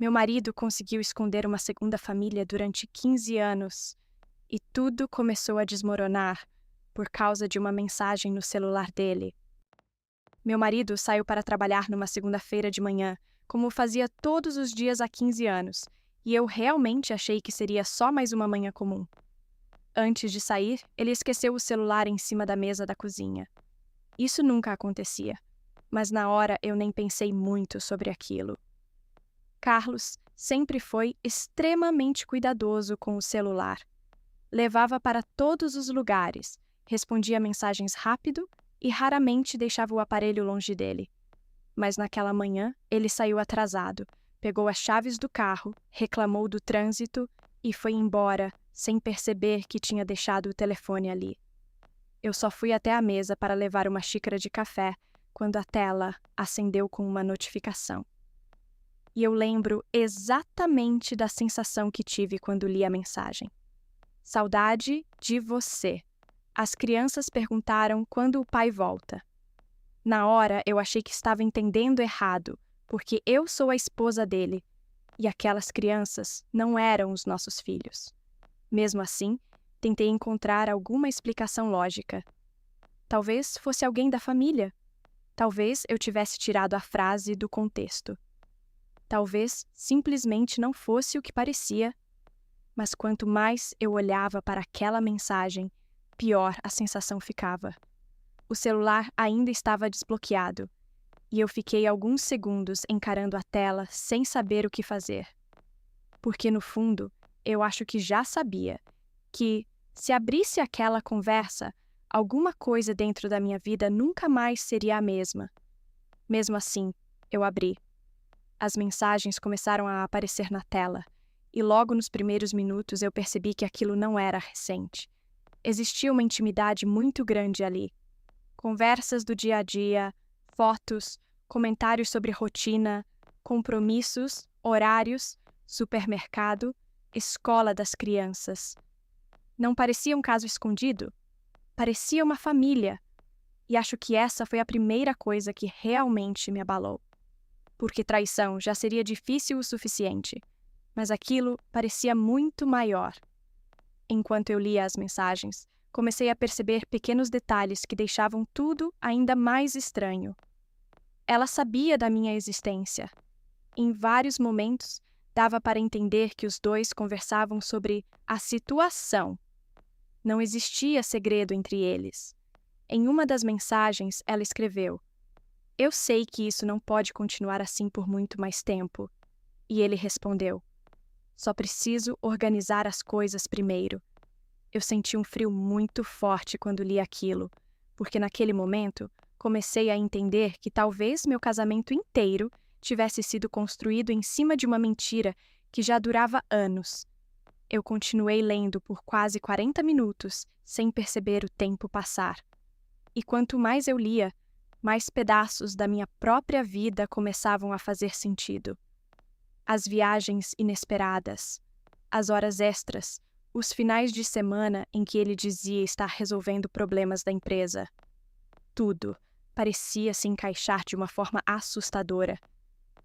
Meu marido conseguiu esconder uma segunda família durante 15 anos e tudo começou a desmoronar por causa de uma mensagem no celular dele. Meu marido saiu para trabalhar numa segunda-feira de manhã, como fazia todos os dias há 15 anos, e eu realmente achei que seria só mais uma manhã comum. Antes de sair, ele esqueceu o celular em cima da mesa da cozinha. Isso nunca acontecia, mas na hora eu nem pensei muito sobre aquilo. Carlos sempre foi extremamente cuidadoso com o celular. Levava para todos os lugares, respondia mensagens rápido e raramente deixava o aparelho longe dele. Mas naquela manhã, ele saiu atrasado, pegou as chaves do carro, reclamou do trânsito e foi embora, sem perceber que tinha deixado o telefone ali. Eu só fui até a mesa para levar uma xícara de café quando a tela acendeu com uma notificação. E eu lembro exatamente da sensação que tive quando li a mensagem. Saudade de você. As crianças perguntaram quando o pai volta. Na hora, eu achei que estava entendendo errado, porque eu sou a esposa dele, e aquelas crianças não eram os nossos filhos. Mesmo assim, tentei encontrar alguma explicação lógica. Talvez fosse alguém da família. Talvez eu tivesse tirado a frase do contexto. Talvez simplesmente não fosse o que parecia. Mas quanto mais eu olhava para aquela mensagem, pior a sensação ficava. O celular ainda estava desbloqueado, e eu fiquei alguns segundos encarando a tela sem saber o que fazer. Porque, no fundo, eu acho que já sabia que, se abrisse aquela conversa, alguma coisa dentro da minha vida nunca mais seria a mesma. Mesmo assim, eu abri. As mensagens começaram a aparecer na tela, e logo nos primeiros minutos eu percebi que aquilo não era recente. Existia uma intimidade muito grande ali. Conversas do dia a dia, fotos, comentários sobre rotina, compromissos, horários, supermercado, escola das crianças. Não parecia um caso escondido? Parecia uma família. E acho que essa foi a primeira coisa que realmente me abalou. Porque traição já seria difícil o suficiente, mas aquilo parecia muito maior. Enquanto eu lia as mensagens, comecei a perceber pequenos detalhes que deixavam tudo ainda mais estranho. Ela sabia da minha existência. Em vários momentos, dava para entender que os dois conversavam sobre a situação. Não existia segredo entre eles. Em uma das mensagens, ela escreveu: "Eu sei que isso não pode continuar assim por muito mais tempo." E ele respondeu: "Só preciso organizar as coisas primeiro." Eu senti um frio muito forte quando li aquilo, porque naquele momento comecei a entender que talvez meu casamento inteiro tivesse sido construído em cima de uma mentira que já durava anos. Eu continuei lendo por quase 40 minutos, sem perceber o tempo passar. E quanto mais eu lia, mais pedaços da minha própria vida começavam a fazer sentido. As viagens inesperadas, as horas extras, os finais de semana em que ele dizia estar resolvendo problemas da empresa. Tudo parecia se encaixar de uma forma assustadora.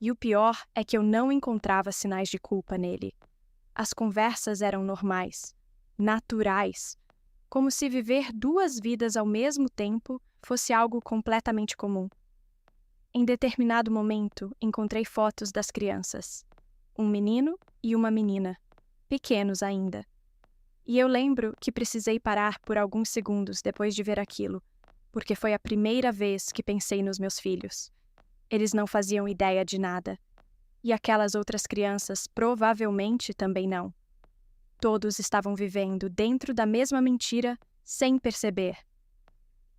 E o pior é que eu não encontrava sinais de culpa nele. As conversas eram normais, naturais, como se viver duas vidas ao mesmo tempo fosse algo completamente comum. Em determinado momento, encontrei fotos das crianças. Um menino e uma menina, pequenos ainda. E eu lembro que precisei parar por alguns segundos depois de ver aquilo, porque foi a primeira vez que pensei nos meus filhos. Eles não faziam ideia de nada. E aquelas outras crianças provavelmente também não. Todos estavam vivendo dentro da mesma mentira, sem perceber.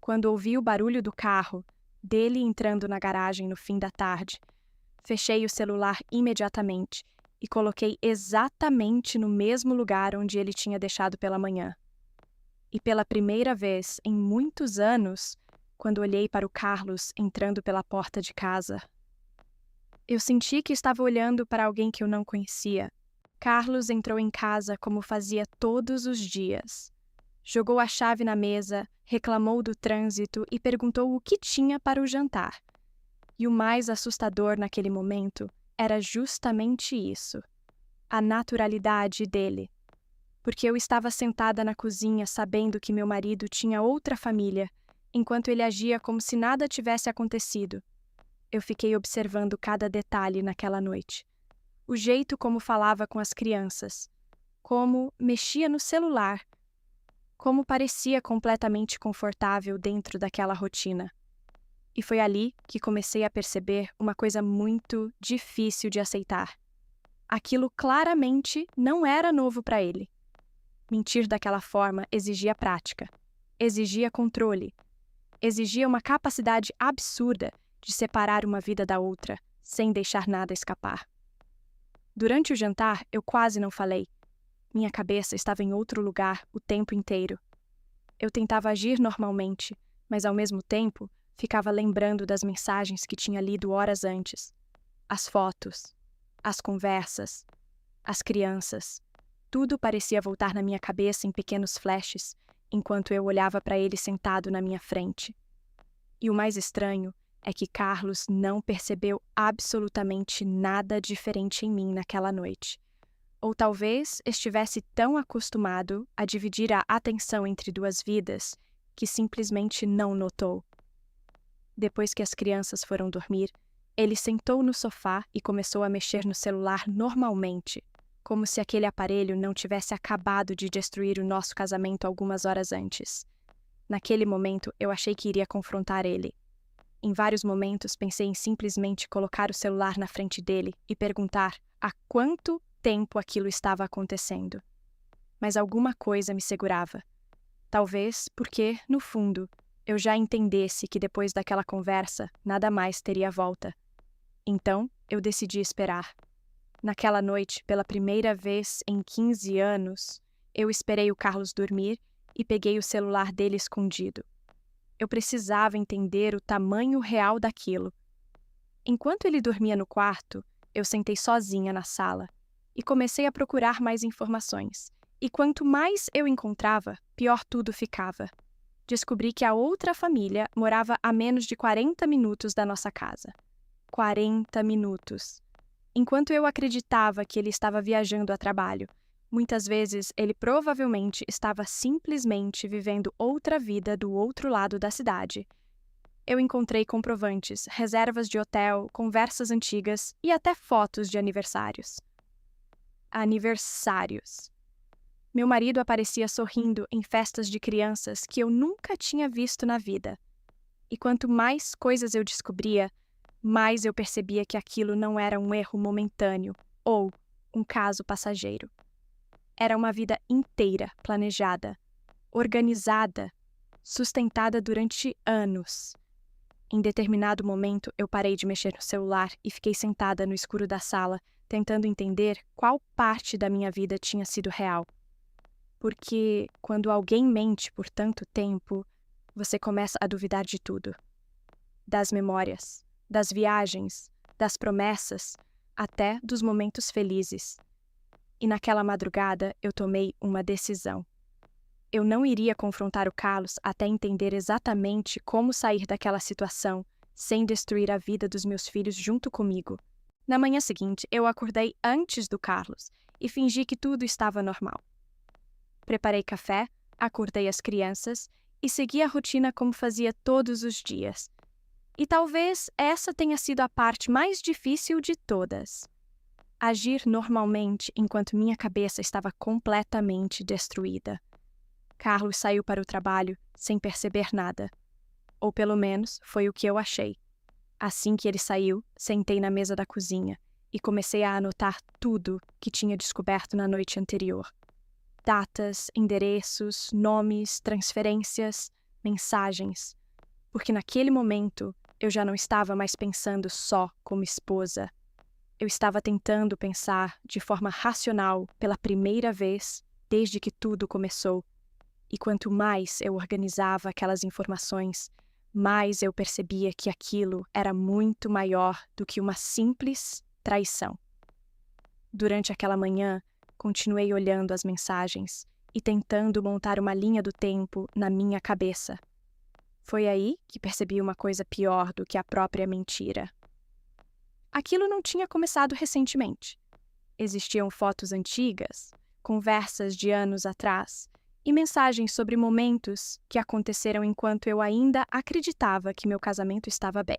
Quando ouvi o barulho do carro, dele entrando na garagem no fim da tarde, fechei o celular imediatamente e coloquei exatamente no mesmo lugar onde ele tinha deixado pela manhã. E pela primeira vez em muitos anos, quando olhei para o Carlos entrando pela porta de casa, eu senti que estava olhando para alguém que eu não conhecia. Carlos entrou em casa como fazia todos os dias. Jogou a chave na mesa, reclamou do trânsito e perguntou o que tinha para o jantar. E o mais assustador naquele momento era justamente isso, a naturalidade dele. Porque eu estava sentada na cozinha sabendo que meu marido tinha outra família, enquanto ele agia como se nada tivesse acontecido. Eu fiquei observando cada detalhe naquela noite. O jeito como falava com as crianças, como mexia no celular, como parecia completamente confortável dentro daquela rotina. E foi ali que comecei a perceber uma coisa muito difícil de aceitar. Aquilo claramente não era novo para ele. Mentir daquela forma exigia prática, exigia controle, exigia uma capacidade absurda de separar uma vida da outra, sem deixar nada escapar. Durante o jantar, eu quase não falei. Minha cabeça estava em outro lugar o tempo inteiro. Eu tentava agir normalmente, mas ao mesmo tempo ficava lembrando das mensagens que tinha lido horas antes. As fotos, as conversas, as crianças. Tudo parecia voltar na minha cabeça em pequenos flashes, enquanto eu olhava para ele sentado na minha frente. E o mais estranho é que Carlos não percebeu absolutamente nada diferente em mim naquela noite. Ou talvez estivesse tão acostumado a dividir a atenção entre duas vidas que simplesmente não notou. Depois que as crianças foram dormir, ele sentou no sofá e começou a mexer no celular normalmente, como se aquele aparelho não tivesse acabado de destruir o nosso casamento algumas horas antes. Naquele momento, eu achei que iria confrontar ele. Em vários momentos, pensei em simplesmente colocar o celular na frente dele e perguntar há quanto tempo aquilo estava acontecendo. Mas alguma coisa me segurava. Talvez porque, no fundo, eu já entendesse que depois daquela conversa, nada mais teria volta. Então, eu decidi esperar. Naquela noite, pela primeira vez em 15 anos, eu esperei o Carlos dormir e peguei o celular dele escondido. Eu precisava entender o tamanho real daquilo. Enquanto ele dormia no quarto, eu sentei sozinha na sala e comecei a procurar mais informações. E quanto mais eu encontrava, pior tudo ficava. Descobri que a outra família morava a menos de 40 minutos da nossa casa. 40 minutos. Enquanto eu acreditava que ele estava viajando a trabalho, muitas vezes ele provavelmente estava simplesmente vivendo outra vida do outro lado da cidade. Eu encontrei comprovantes, reservas de hotel, conversas antigas e até fotos de aniversários. Aniversários. Meu marido aparecia sorrindo em festas de crianças que eu nunca tinha visto na vida. E quanto mais coisas eu descobria, mais eu percebia que aquilo não era um erro momentâneo ou um caso passageiro. Era uma vida inteira planejada, organizada, sustentada durante anos. Em determinado momento, eu parei de mexer no celular e fiquei sentada no escuro da sala, tentando entender qual parte da minha vida tinha sido real. Porque quando alguém mente por tanto tempo, você começa a duvidar de tudo. Das memórias, das viagens, das promessas, até dos momentos felizes. E naquela madrugada eu tomei uma decisão. Eu não iria confrontar o Carlos até entender exatamente como sair daquela situação sem destruir a vida dos meus filhos junto comigo. Na manhã seguinte, eu acordei antes do Carlos e fingi que tudo estava normal. Preparei café, acordei as crianças e segui a rotina como fazia todos os dias. E talvez essa tenha sido a parte mais difícil de todas. Agir normalmente enquanto minha cabeça estava completamente destruída. Carlos saiu para o trabalho sem perceber nada. Ou pelo menos foi o que eu achei. Assim que ele saiu, sentei na mesa da cozinha e comecei a anotar tudo que tinha descoberto na noite anterior. Datas, endereços, nomes, transferências, mensagens. Porque naquele momento eu já não estava mais pensando só como esposa. Eu estava tentando pensar de forma racional pela primeira vez desde que tudo começou. E quanto mais eu organizava aquelas informações, mais eu percebia que aquilo era muito maior do que uma simples traição. Durante aquela manhã, continuei olhando as mensagens e tentando montar uma linha do tempo na minha cabeça. Foi aí que percebi uma coisa pior do que a própria mentira. aquilo não tinha começado recentemente. Existiam fotos antigas, conversas de anos atrás e mensagens sobre momentos que aconteceram enquanto eu ainda acreditava que meu casamento estava bem.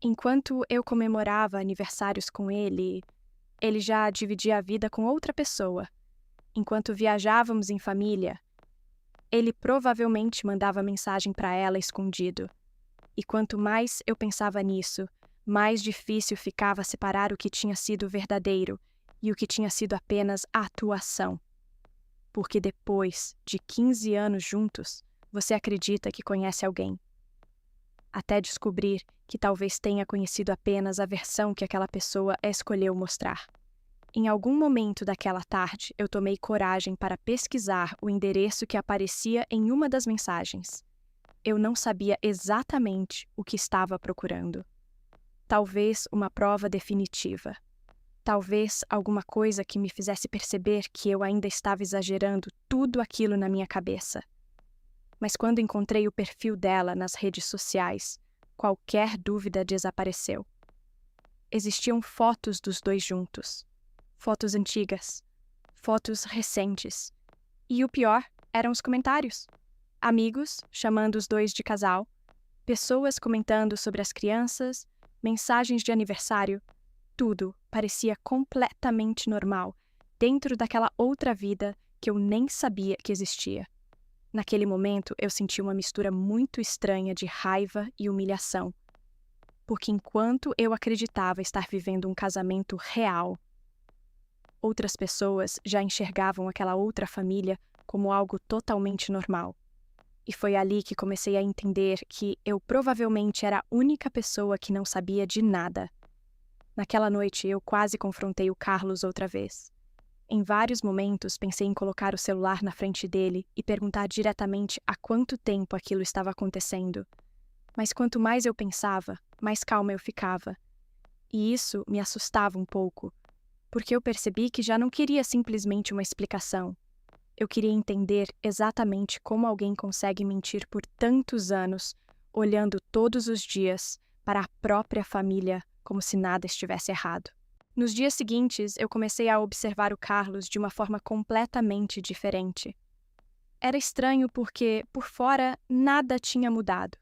Enquanto eu comemorava aniversários com ele, ele já dividia a vida com outra pessoa. Enquanto viajávamos em família, ele provavelmente mandava mensagem para ela escondido. E quanto mais eu pensava nisso, mais difícil ficava separar o que tinha sido verdadeiro e o que tinha sido apenas atuação. Porque depois de 15 anos juntos, você acredita que conhece alguém. Até descobrir que talvez tenha conhecido apenas a versão que aquela pessoa escolheu mostrar. Em algum momento daquela tarde, eu tomei coragem para pesquisar o endereço que aparecia em uma das mensagens. Eu não sabia exatamente o que estava procurando. Talvez uma prova definitiva. Talvez alguma coisa que me fizesse perceber que eu ainda estava exagerando tudo aquilo na minha cabeça. Mas quando encontrei o perfil dela nas redes sociais, qualquer dúvida desapareceu. Existiam fotos dos dois juntos. Fotos antigas. Fotos recentes. E o pior eram os comentários. Amigos chamando os dois de casal. Pessoas comentando sobre as crianças. Mensagens de aniversário. Tudo parecia completamente normal, dentro daquela outra vida que eu nem sabia que existia. Naquele momento, eu senti uma mistura muito estranha de raiva e humilhação. Porque enquanto eu acreditava estar vivendo um casamento real, outras pessoas já enxergavam aquela outra família como algo totalmente normal. E foi ali que comecei a entender que eu provavelmente era a única pessoa que não sabia de nada. Naquela noite, eu quase confrontei o Carlos outra vez. Em vários momentos, pensei em colocar o celular na frente dele e perguntar diretamente há quanto tempo aquilo estava acontecendo. Mas quanto mais eu pensava, mais calma eu ficava. E isso me assustava um pouco, porque eu percebi que já não queria simplesmente uma explicação. Eu queria entender exatamente como alguém consegue mentir por tantos anos, olhando todos os dias para a própria família como se nada estivesse errado. Nos dias seguintes, eu comecei a observar o Carlos de uma forma completamente diferente. Era estranho porque, por fora, nada tinha mudado.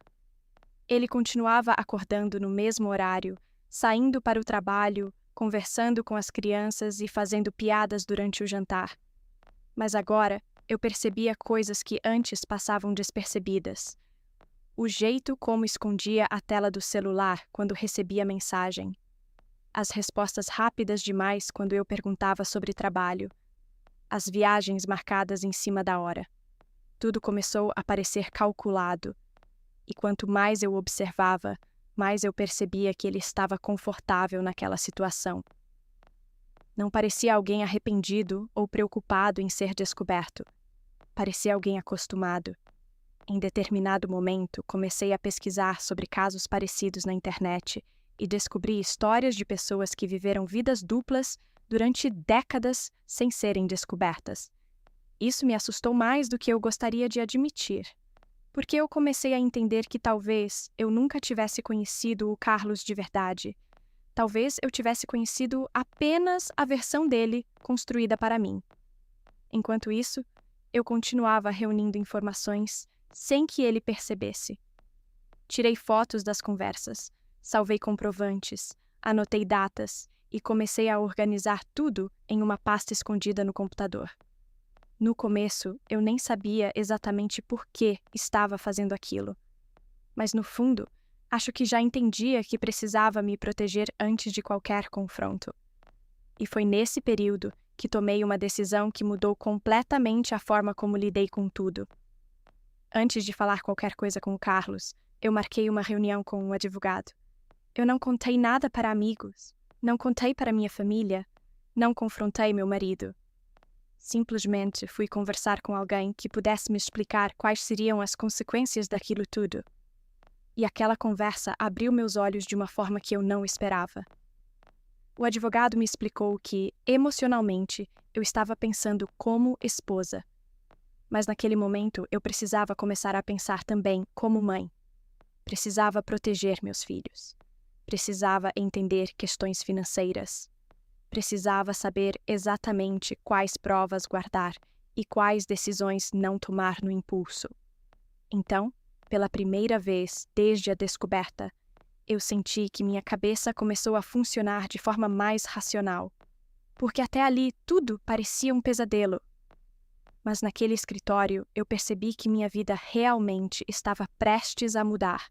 Ele continuava acordando no mesmo horário, saindo para o trabalho, conversando com as crianças e fazendo piadas durante o jantar. Mas agora, eu percebia coisas que antes passavam despercebidas. O jeito como escondia a tela do celular quando recebia mensagem. As respostas rápidas demais quando eu perguntava sobre trabalho. As viagens marcadas em cima da hora. Tudo começou a parecer calculado. E quanto mais eu observava, mais eu percebia que ele estava confortável naquela situação. Não parecia alguém arrependido ou preocupado em ser descoberto. Parecia alguém acostumado. Em determinado momento, comecei a pesquisar sobre casos parecidos na internet e descobri histórias de pessoas que viveram vidas duplas durante décadas sem serem descobertas. Isso me assustou mais do que eu gostaria de admitir, porque eu comecei a entender que talvez eu nunca tivesse conhecido o Carlos de verdade. Talvez eu tivesse conhecido apenas a versão dele construída para mim. Enquanto isso, eu continuava reunindo informações sem que ele percebesse. Tirei fotos das conversas, salvei comprovantes, anotei datas e comecei a organizar tudo em uma pasta escondida no computador. No começo, eu nem sabia exatamente por que estava fazendo aquilo. Mas no fundo, acho que já entendia que precisava me proteger antes de qualquer confronto. E foi nesse período que tomei uma decisão que mudou completamente a forma como lidei com tudo. Antes de falar qualquer coisa com o Carlos, eu marquei uma reunião com um advogado. Eu não contei nada para amigos, não contei para minha família, não confrontei meu marido. Simplesmente fui conversar com alguém que pudesse me explicar quais seriam as consequências daquilo tudo. E aquela conversa abriu meus olhos de uma forma que eu não esperava. O advogado me explicou que, emocionalmente, eu estava pensando como esposa. Mas naquele momento eu precisava começar a pensar também como mãe. Precisava proteger meus filhos. Precisava entender questões financeiras. Precisava saber exatamente quais provas guardar e quais decisões não tomar no impulso. Então, pela primeira vez desde a descoberta, eu senti que minha cabeça começou a funcionar de forma mais racional, porque até ali tudo parecia um pesadelo. Mas naquele escritório eu percebi que minha vida realmente estava prestes a mudar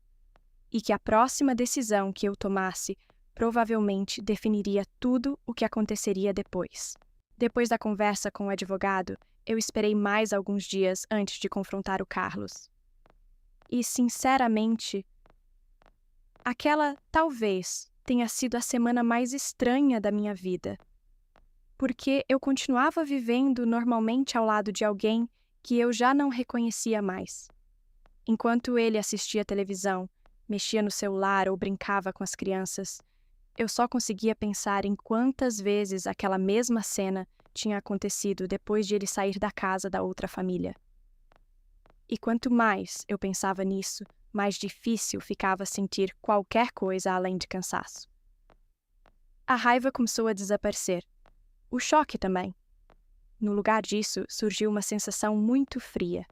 e que a próxima decisão que eu tomasse provavelmente definiria tudo o que aconteceria depois. Depois da conversa com o advogado, eu esperei mais alguns dias antes de confrontar o Carlos. E, sinceramente, aquela talvez tenha sido a semana mais estranha da minha vida, porque eu continuava vivendo normalmente ao lado de alguém que eu já não reconhecia mais. Enquanto ele assistia televisão, mexia no celular ou brincava com as crianças, eu só conseguia pensar em quantas vezes aquela mesma cena tinha acontecido depois de ele sair da casa da outra família. E quanto mais eu pensava nisso, mais difícil ficava sentir qualquer coisa além de cansaço. A raiva começou a desaparecer. O choque também. No lugar disso, surgiu uma sensação muito fria.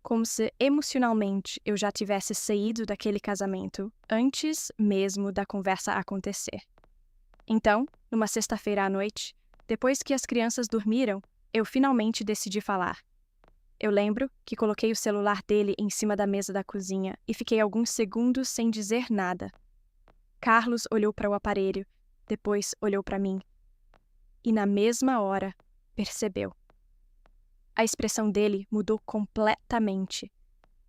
Como se emocionalmente eu já tivesse saído daquele casamento antes mesmo da conversa acontecer. Então, numa sexta-feira à noite, depois que as crianças dormiram, eu finalmente decidi falar. Eu lembro que coloquei o celular dele em cima da mesa da cozinha e fiquei alguns segundos sem dizer nada. Carlos olhou para o aparelho, depois olhou para mim. E na mesma hora, percebeu. A expressão dele mudou completamente.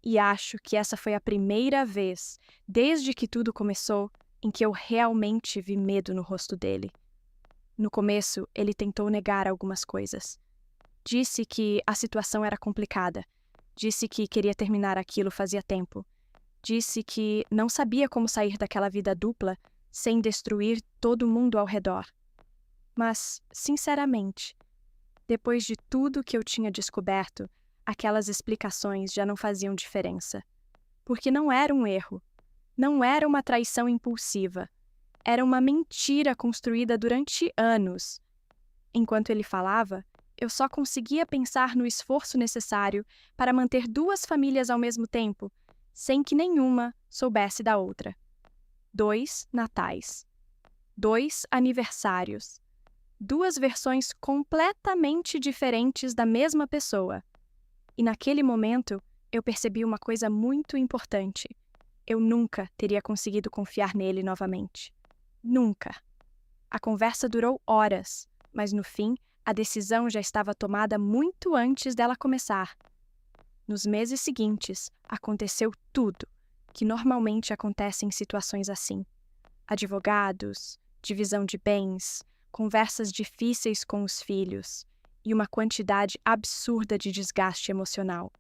E acho que essa foi a primeira vez, desde que tudo começou, em que eu realmente vi medo no rosto dele. No começo, ele tentou negar algumas coisas. Disse que a situação era complicada. Disse que queria terminar aquilo fazia tempo. Disse que não sabia como sair daquela vida dupla sem destruir todo mundo ao redor. Mas, sinceramente, depois de tudo que eu tinha descoberto, aquelas explicações já não faziam diferença. Porque não era um erro. Não era uma traição impulsiva. Era uma mentira construída durante anos. Enquanto ele falava, eu só conseguia pensar no esforço necessário para manter duas famílias ao mesmo tempo, sem que nenhuma soubesse da outra. 2 natais. 2 aniversários. 2 versões completamente diferentes da mesma pessoa. E naquele momento, eu percebi uma coisa muito importante. Eu nunca teria conseguido confiar nele novamente. Nunca. A conversa durou horas, mas no fim, a decisão já estava tomada muito antes dela começar. Nos meses seguintes, aconteceu tudo que normalmente acontece em situações assim. Advogados, divisão de bens, conversas difíceis com os filhos e uma quantidade absurda de desgaste emocional.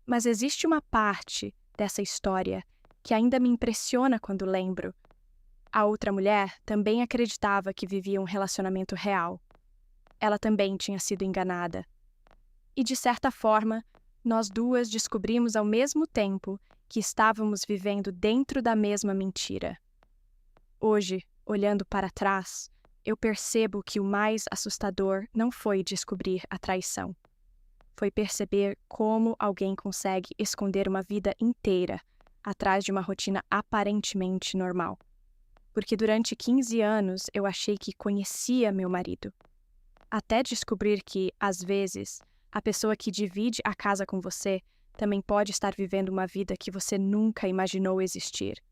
Mas existe uma parte dessa história que ainda me impressiona quando lembro. A outra mulher também acreditava que vivia um relacionamento real. Ela também tinha sido enganada. E, de certa forma, nós duas descobrimos ao mesmo tempo que estávamos vivendo dentro da mesma mentira. Hoje, olhando para trás, eu percebo que o mais assustador não foi descobrir a traição. Foi perceber como alguém consegue esconder uma vida inteira atrás de uma rotina aparentemente normal. Porque durante 15 anos eu achei que conhecia meu marido. Até descobrir que, às vezes, a pessoa que divide a casa com você também pode estar vivendo uma vida que você nunca imaginou existir.